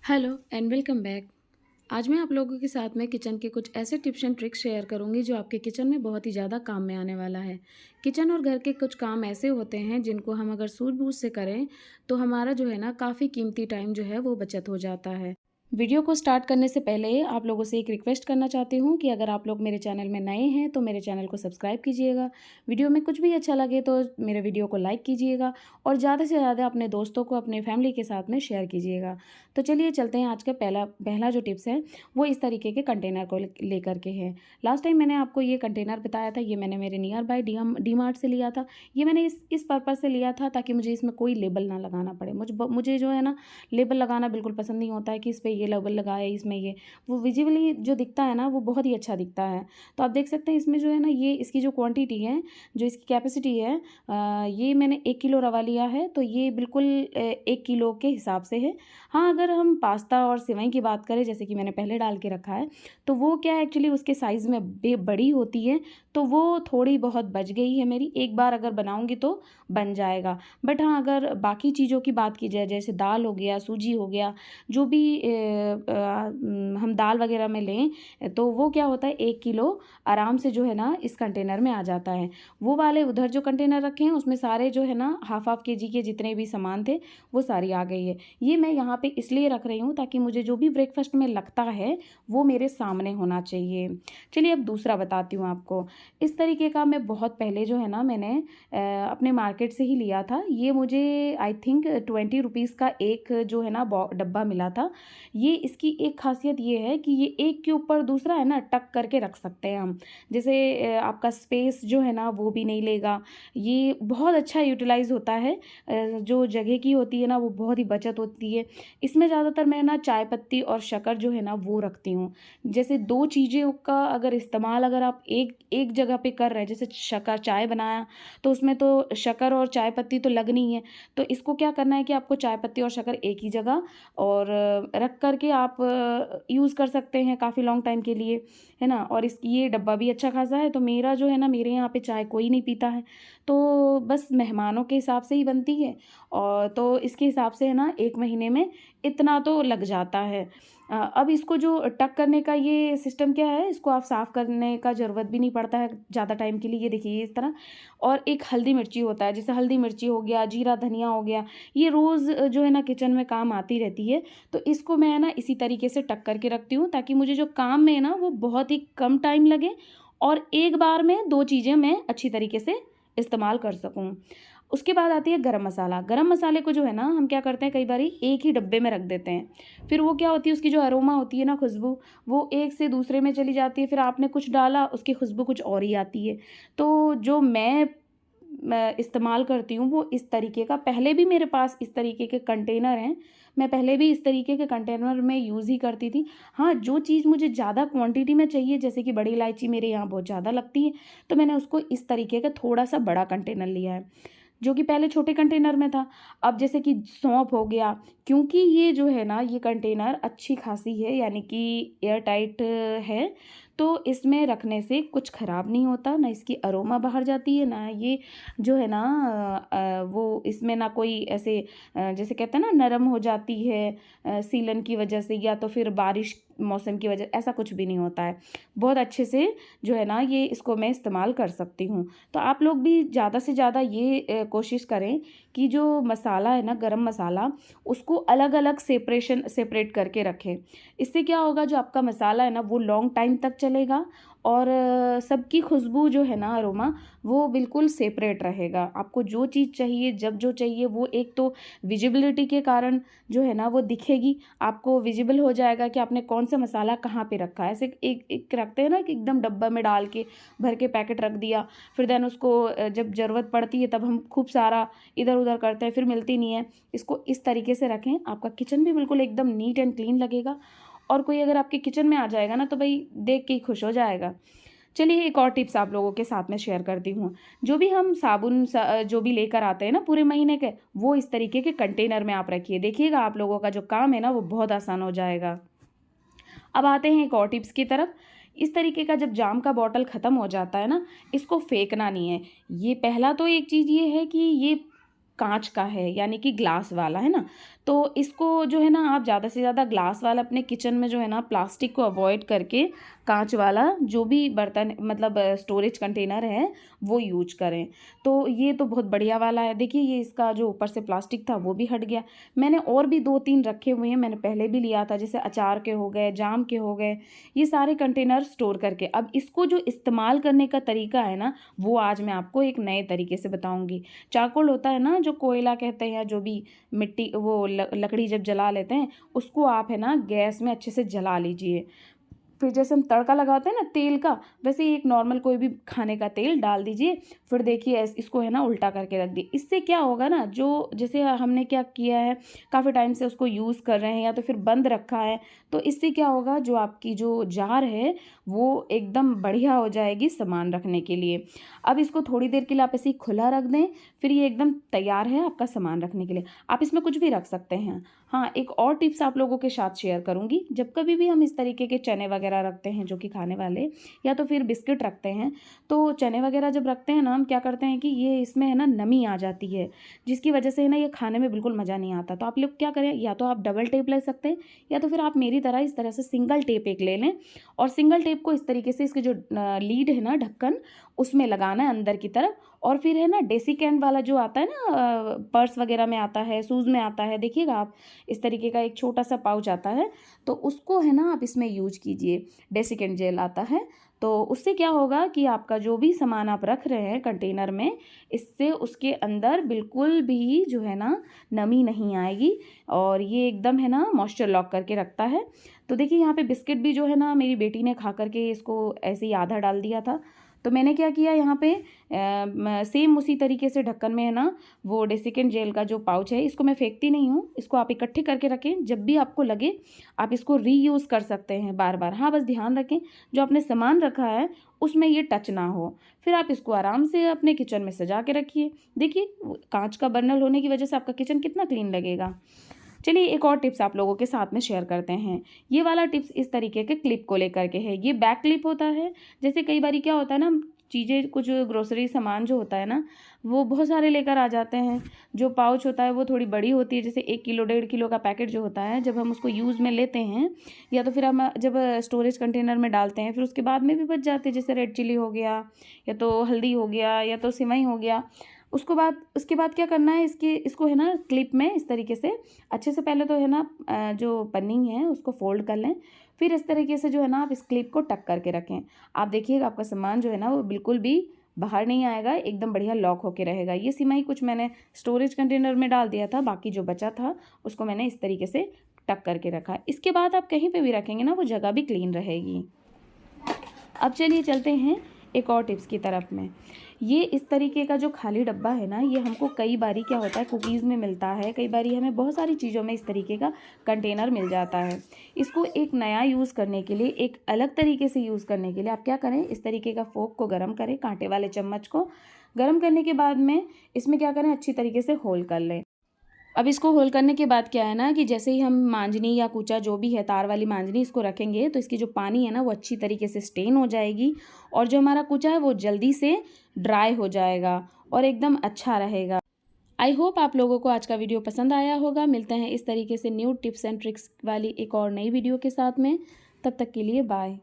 Hello and welcome back. आज मैं आप लोगों के साथ में किचन के कुछ ऐसे टिप्स एंड ट्रिक्स शेयर करूंगी जो आपके किचन में बहुत ही ज़्यादा काम में आने वाला है। किचन और घर के कुछ काम ऐसे होते हैं जिनको हम अगर सूझबूझ से करें तो हमारा जो है ना काफ़ी कीमती टाइम जो है वो बचत हो जाता है। वीडियो को स्टार्ट करने से पहले आप लोगों से एक रिक्वेस्ट करना चाहती हूँ कि अगर आप लोग मेरे चैनल में नए हैं तो मेरे चैनल को सब्सक्राइब कीजिएगा। वीडियो में कुछ भी अच्छा लगे तो मेरे वीडियो को लाइक कीजिएगा और ज़्यादा से ज़्यादा अपने दोस्तों को अपने फैमिली के साथ में शेयर कीजिएगा। तो चलिए चलते हैं। आज का पहला पहला जो टिप्स है वो इस तरीके के कंटेनर को लेकर के है। लास्ट टाइम मैंने आपको ये कंटेनर बताया था, ये मैंने मेरे नियर बाय डी मार्ट से लिया था। ये मैंने इस पर्पज़ से लिया था ताकि मुझे इसमें कोई लेबल ना लगाना पड़े। मुझे जो है ना लेबल लगाना बिल्कुल पसंद नहीं होता है कि इस पे ये लेबल लगा है, इसमें ये वो विजिबली जो दिखता है ना वो बहुत ही अच्छा दिखता है। तो आप देख सकते हैं इसमें जो है ना ये इसकी जो क्वांटिटी है, जो इसकी कैपेसिटी है, ये मैंने 1 किलो रवा लिया है तो ये बिल्कुल 1 किलो के हिसाब से है। हाँ, अगर हम पास्ता और सेवई की बात करें जैसे कि मैंने पहले डाल के रखा है तो वो क्या है एक्चुअली उसके साइज़ में बड़ी होती है तो वो थोड़ी बहुत बच गई है मेरी। एक बार अगर बनाऊंगी तो बन जाएगा। बट हाँ, अगर बाकी चीज़ों की बात की जाए जैसे दाल हो गया, सूजी हो गया, जो भी हम दाल वगैरह में लें तो वो क्या होता है 1 किलो आराम से जो है ना इस कंटेनर में आ जाता है। वो वाले उधर जो कंटेनर रखे हैं उसमें सारे जो है ना हाफ केजी के जितने भी सामान थे वो सारी आ गई है। ये मैं यहाँ पे इसलिए रख रही हूँ ताकि मुझे जो भी ब्रेकफास्ट में लगता है वो मेरे सामने होना चाहिए। चलिए अब दूसरा बताती हूँ आपको। इस तरीके का मैं बहुत पहले जो है ना मैंने अपने मार्केट से ही लिया था। ये मुझे आई थिंक 20 रुपीज़ का एक जो है ना डब्बा मिला था। ये इसकी एक खासियत ये है कि ये एक के ऊपर दूसरा है ना टक करके रख सकते हैं हम। जैसे आपका स्पेस जो है ना वो भी नहीं लेगा। ये बहुत अच्छा यूटिलाइज होता है। जो जगह की होती है ना वो बहुत ही बचत होती है। इसमें ज़्यादातर मैं ना चाय पत्ती और शक्कर जो है ना वो रखती हूँ। जैसे दो चीज़ों का अगर इस्तेमाल अगर आप एक एक जगह पे कर रहे हैं, जैसे शक्कर चाय बनाया तो उसमें तो शक्कर और चाय पत्ती तो लगनी है। तो इसको क्या करना है कि आपको चाय पत्ती और शक्कर एक ही जगह और रख करके आप यूज़ कर सकते हैं काफ़ी लॉन्ग टाइम के लिए, है ना। और इस ये डब्बा भी अच्छा खासा है। तो मेरा जो है ना मेरे यहाँ पे चाय कोई नहीं पीता है तो बस मेहमानों के हिसाब से ही बनती है। और तो इसके हिसाब से है ना 1 महीने में इतना तो लग जाता है। अब इसको जो टक करने का ये सिस्टम क्या है, इसको आप साफ़ करने का ज़रूरत भी नहीं पड़ता है ज़्यादा टाइम के लिए। ये देखिए इस तरह। और एक हल्दी मिर्ची होता है, जैसे हल्दी मिर्ची हो गया, जीरा धनिया हो गया, ये रोज़ जो है ना किचन में काम आती रहती है। तो इसको मैं ना इसी तरीके से टक करके रखती हूँ ताकि मुझे जो काम में है ना वो बहुत ही कम टाइम लगे और एक बार में 2 चीज़ें मैं अच्छी तरीके से इस्तेमाल कर सकूँ। उसके बाद आती है गरम मसाला। गरम मसाले को जो है ना हम क्या करते हैं कई बारी एक ही डब्बे में रख देते हैं। फिर वो क्या होती है उसकी जो अरोमा होती है ना खुशबू, वो एक से दूसरे में चली जाती है। फिर आपने कुछ डाला उसकी खुशबू कुछ और ही आती है। तो जो मैं इस्तेमाल करती हूँ वो इस तरीके का, पहले भी मेरे पास इस तरीके के कंटेनर हैं। मैं पहले भी इस तरीके के कंटेनर में यूज़ ही करती थी। हाँ, जो चीज़ मुझे ज़्यादा क्वांटिटी में चाहिए जैसे कि बड़ी इलायची मेरे यहाँ बहुत ज़्यादा लगती है तो मैंने उसको इस तरीके का थोड़ा-सा बड़ा कंटेनर लिया है, जो कि पहले छोटे कंटेनर में था। अब जैसे कि सौंफ हो गया, क्योंकि ये जो है ना ये कंटेनर अच्छी खासी है यानी कि एयर टाइट है, तो इसमें रखने से कुछ ख़राब नहीं होता, ना इसकी अरोमा बाहर जाती है, ना ये जो है ना वो इसमें ना कोई ऐसे जैसे कहते हैं ना नरम हो जाती है सीलन की वजह से या तो फिर बारिश मौसम की वजह, ऐसा कुछ भी नहीं होता है। बहुत अच्छे से जो है ना ये इसको मैं इस्तेमाल कर सकती हूँ। तो आप लोग भी ज़्यादा से ज़्यादा ये कोशिश करें कि जो मसाला है ना गरम मसाला उसको अलग अलग सेपरेट करके रखें। इससे क्या होगा जो आपका मसाला है ना वो लॉन्ग टाइम तक चलेगा और सबकी खुशबू जो है ना अरोमा वो बिल्कुल सेपरेट रहेगा। आपको जो चीज़ चाहिए जब जो चाहिए वो एक तो विजिबिलिटी के कारण जो है ना वो दिखेगी, आपको विजिबल हो जाएगा कि आपने कौन सा मसाला कहाँ पे रखा है। ऐसे एक एक रखते हैं ना कि एकदम डब्बा में डाल के भर के पैकेट रख दिया, फिर देन उसको जब ज़रूरत पड़ती है तब हम खूब सारा इधर उधर करते हैं फिर मिलती नहीं है। इसको इस तरीके से रखें, आपका किचन भी बिल्कुल एकदम नीट एंड क्लीन लगेगा और कोई अगर आपके किचन में आ जाएगा ना तो भाई देख के ही खुश हो जाएगा। चलिए एक और टिप्स आप लोगों के साथ में शेयर करती हूँ। जो भी हम साबुन जो भी लेकर आते हैं ना पूरे महीने के, वो इस तरीके के कंटेनर में आप रखिए। देखिएगा आप लोगों का जो काम है ना वो बहुत आसान हो जाएगा। अब आते हैं एक और टिप्स की तरफ। इस तरीके का जब जाम का बॉटल ख़त्म हो जाता है ना, इसको फेंकना नहीं है। ये पहला तो एक चीज़ ये है कि ये कांच का है यानी कि ग्लास वाला है ना, तो इसको जो है ना आप ज़्यादा से ज़्यादा ग्लास वाला अपने किचन में जो है ना प्लास्टिक को अवॉइड करके कांच वाला जो भी बर्तन मतलब स्टोरेज कंटेनर है वो यूज करें। तो ये तो बहुत बढ़िया वाला है। देखिए ये इसका जो ऊपर से प्लास्टिक था वो भी हट गया। मैंने और भी 2-3 रखे हुए हैं, मैंने पहले भी लिया था, जैसे अचार के हो गए, जाम के हो गए, ये सारे कंटेनर स्टोर करके। अब इसको जो इस्तेमाल करने का तरीका है ना वो आज मैं आपको एक नए तरीके से बताऊंगी। चारकोल होता है ना, जो कोयला कहते हैं, जो भी मिट्टी वो लकड़ी जब जला लेते हैं उसको आप है ना गैस में अच्छे से जला लीजिए। फिर जैसे हम तड़का लगाते हैं ना तेल का, वैसे ही एक नॉर्मल कोई भी खाने का तेल डाल दीजिए। फिर देखिए इसको है ना उल्टा करके रख दिए। इससे क्या होगा ना, जो जैसे हमने क्या किया है काफ़ी टाइम से उसको यूज़ कर रहे हैं या तो फिर बंद रखा है, तो इससे क्या होगा जो आपकी जो जार है वो एकदम बढ़िया हो जाएगी सामान रखने के लिए। अब इसको थोड़ी देर के लिए आप ऐसे ही खुला रख दें, फिर ये एकदम तैयार है आपका सामान रखने के लिए। आप इसमें कुछ भी रख सकते हैं। हाँ, एक और टिप्स आप लोगों के साथ शेयर करूँगी। जब कभी भी हम इस तरीके के चने वगैरह रखते हैं जो कि खाने वाले, या तो फिर बिस्किट रखते हैं, तो चने वगैरह जब रखते हैं ना हम क्या करते हैं कि ये इसमें है ना नमी आ जाती है, जिसकी वजह से है ना ये खाने में बिल्कुल मज़ा नहीं आता। तो आप लोग क्या करें, या तो आप डबल टेप ले सकते हैं या तो फिर आप मेरी तरह इस तरह से सिंगल टेप एक ले लें, और सिंगल टेप को इस तरीके से इसके जो लीड है ना ढक्कन उसमें लगाना है अंदर की तरफ। और फिर है ना डेसिकेंट वाला जो आता है ना पर्स वगैरह में आता है, शूज़ में आता है, देखिएगा आप इस तरीके का एक छोटा सा पाउच आता है, तो उसको है ना आप इसमें यूज कीजिए। डेसिकेंट जेल आता है, तो उससे क्या होगा कि आपका जो भी सामान आप रख रहे हैं कंटेनर में, इससे उसके अंदर बिल्कुल भी जो है ना नमी नहीं आएगी, और ये एकदम है ना मॉइस्चर लॉक करके रखता है। तो देखिए यहाँ पे बिस्किट भी जो है ना मेरी बेटी ने खा करके इसको ऐसे ही आधा डाल दिया था। तो मैंने क्या किया यहाँ पे सेम उसी तरीके से ढक्कन में है ना वो डेसिकेंट जेल का जो पाउच है, इसको मैं फेंकती नहीं हूँ, इसको आप इकट्ठे करके रखें। जब भी आपको लगे आप इसको रीयूज़ कर सकते हैं बार बार। हाँ, बस ध्यान रखें जो आपने सामान रखा है उसमें ये टच ना हो। फिर आप इसको आराम से अपने किचन में सजा के रखिए। देखिए कांच का बर्नल होने की वजह से आपका किचन कितना क्लीन लगेगा। चलिए एक और टिप्स आप लोगों के साथ में शेयर करते हैं। ये वाला टिप्स इस तरीके के क्लिप को लेकर के है। ये बैक क्लिप होता है। जैसे कई बारी क्या होता है ना, चीज़ें कुछ ग्रोसरी सामान जो होता है ना वो बहुत सारे लेकर आ जाते हैं। जो पाउच होता है वो थोड़ी बड़ी होती है, जैसे 1 किलो 1.5 किलो का पैकेट जो होता है, जब हम उसको यूज़ में लेते हैं या तो फिर हम जब स्टोरेज कंटेनर में डालते हैं फिर उसके बाद में भी बच जाते हैं, जैसे रेड चिली हो गया या तो हल्दी हो गया या तो सिवई हो गया। उसके बाद क्या करना है, इसको है ना क्लिप में इस तरीके से अच्छे से पहले तो है ना जो पन्नी है उसको फोल्ड कर लें। फिर इस तरीके से जो है ना आप इस क्लिप को टक करके रखें। आप देखिएगा आपका सामान जो है ना वो बिल्कुल भी बाहर नहीं आएगा, एकदम बढ़िया लॉक होके रहेगा। ये सिमाई कुछ मैंने स्टोरेज कंटेनर में डाल दिया था, बाकी जो बचा था उसको मैंने इस तरीके से टक करके रखा। इसके बाद आप कहीं पे भी रखेंगे ना वो जगह भी क्लीन रहेगी। अब चलिए चलते हैं एक और टिप्स की तरफ में। ये इस तरीके का जो खाली डब्बा है ना, ये हमको कई बारी क्या होता है कुकीज़ में मिलता है, कई बारी हमें बहुत सारी चीज़ों में इस तरीके का कंटेनर मिल जाता है। इसको एक नया यूज़ करने के लिए, एक अलग तरीके से यूज़ करने के लिए आप क्या करें, इस तरीके का फोक को गर्म करें, कांटे वाले चम्मच को गर्म करने के बाद में इसमें क्या करें, अच्छी तरीके से होल कर लें। अब इसको होल करने के बाद क्या है ना कि जैसे ही हम मांजनी या कूचा जो भी है तार वाली मांजनी इसको रखेंगे तो इसकी जो पानी है ना वो अच्छी तरीके से स्टेन हो जाएगी, और जो हमारा कूचा है वो जल्दी से ड्राई हो जाएगा और एकदम अच्छा रहेगा। आई होप आप लोगों को आज का वीडियो पसंद आया होगा। मिलते हैं इस तरीके से न्यू टिप्स एंड ट्रिक्स वाली एक और नई वीडियो के साथ में। तब तक के लिए बाय।